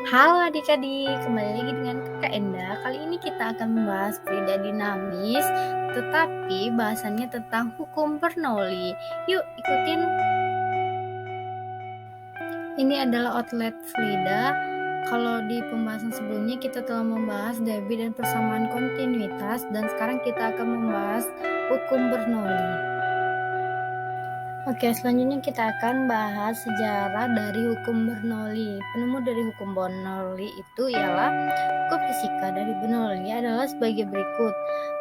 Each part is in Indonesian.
Halo adik-adik, kembali lagi dengan Kakak Enda. Kali ini kita akan membahas fluida dinamis, tetapi bahasannya tentang hukum Bernoulli. Yuk ikutin. Ini adalah outlet fluida. Kalau di pembahasan sebelumnya kita telah membahas debit dan persamaan kontinuitas, dan sekarang kita akan membahas hukum Bernoulli. Oke, selanjutnya kita akan bahas sejarah dari hukum Bernoulli. Penemu dari hukum Bernoulli itu ialah hukum fisika dari Bernoulli adalah sebagai berikut.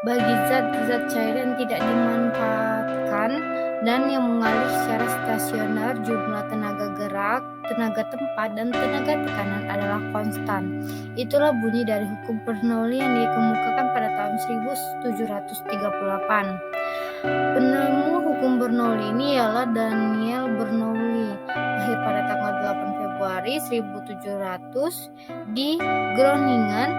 Bagi zat-zat cair yang tidak dimanfaatkan dan yang mengalir secara stasioner, jumlah tenaga gerak, tenaga tempat, dan tenaga tekanan adalah konstan. Itulah bunyi dari hukum Bernoulli yang dikemukakan pada tahun 1738. Penemu hukum Bernoulli ini ialah Daniel Bernoulli, lahir pada tanggal 8 Februari 1700 di Groningen,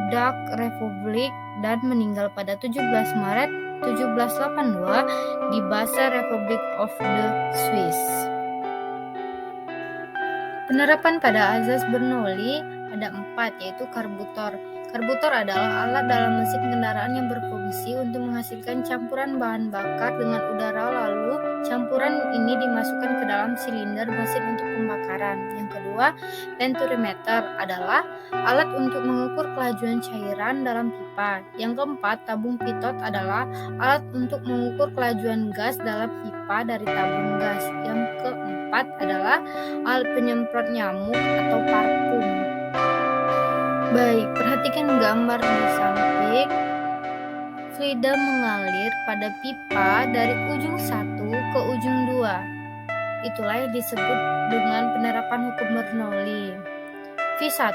Dutch Republic, dan meninggal pada 17 Maret 1782 di Basel, Republic of the Swiss. Penerapan pada azas Bernoulli ada 4, yaitu karbutor. Karbutor adalah alat dalam mesin kendaraan yang berfungsi untuk menghasilkan campuran bahan bakar dengan udara, lalu campuran ini dimasukkan ke dalam silinder mesin untuk pembakaran. Yang kedua, penturimeter adalah alat untuk mengukur kelajuan cairan dalam pipa. Yang keempat, tabung pitot adalah alat untuk mengukur kelajuan gas dalam pipa dari tabung gas. Yang keempat adalah alat penyemprot nyamuk atau parfum. Baik, perhatikan gambar di samping. Fluida mengalir pada pipa dari ujung 1 ke ujung 2. Itulah yang disebut dengan penerapan hukum Bernoulli. V1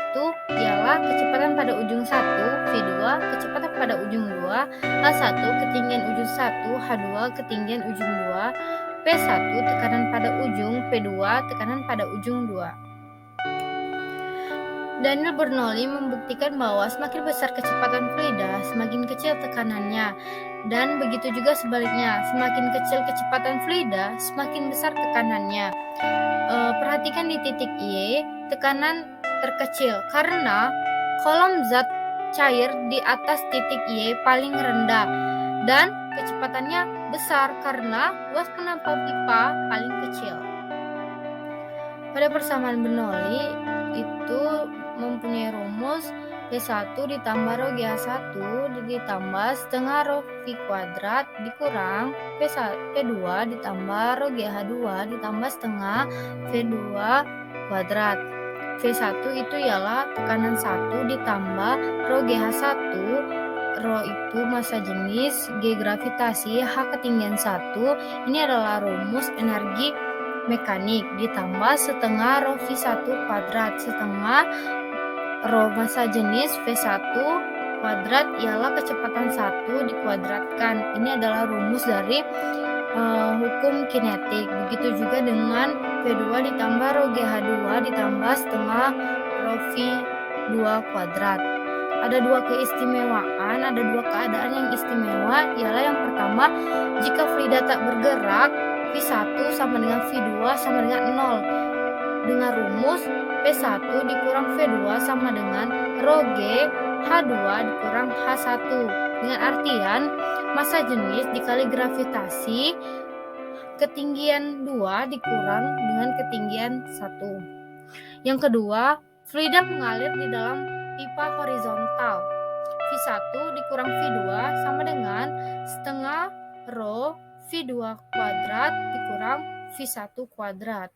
ialah kecepatan pada ujung 1, V2 kecepatan pada ujung 2, H1 ketinggian ujung 1, H2 ketinggian ujung 2, P1 tekanan pada ujung, P2 tekanan pada ujung 2. Daniel Bernoulli membuktikan bahwa semakin besar kecepatan fluida, semakin kecil tekanannya, dan begitu juga sebaliknya, semakin kecil kecepatan fluida, semakin besar tekanannya. Perhatikan di titik Y, tekanan terkecil karena kolom zat cair di atas titik Y paling rendah, dan kecepatannya besar karena luas penampang pipa paling kecil. Pada persamaan Bernoulli itu mempunyai rumus P1 ditambah rho GH1 ditambah setengah rho V kuadrat dikurang P2 ditambah rho GH2 ditambah setengah V2 kuadrat. V1 itu ialah tekanan 1 ditambah rho GH1, rho itu massa jenis, G gravitasi, H ketinggian 1. Ini adalah rumus energi mekanik ditambah setengah rho V1 kuadrat setengah rho massa jenis V1 kuadrat ialah kecepatan 1 dikuadratkan. Ini adalah rumus dari hukum kinetik. Begitu juga dengan V2 ditambah rho GH2 ditambah setengah rho V2 kuadrat. Ada dua keistimewaan, ada dua keadaan yang istimewa, ialah yang pertama, jika fluida tak bergerak, V1 sama dengan V2 sama dengan 0. Dengan rumus P1 dikurang V2 sama dengan rho G H2 dikurang H1. Dengan artian massa jenis dikali gravitasi ketinggian 2 dikurang dengan ketinggian 1. Yang kedua, fluida mengalir di dalam pipa horizontal. V1 dikurang V2 sama dengan setengah rho V2 kuadrat dikurang V1 kuadrat.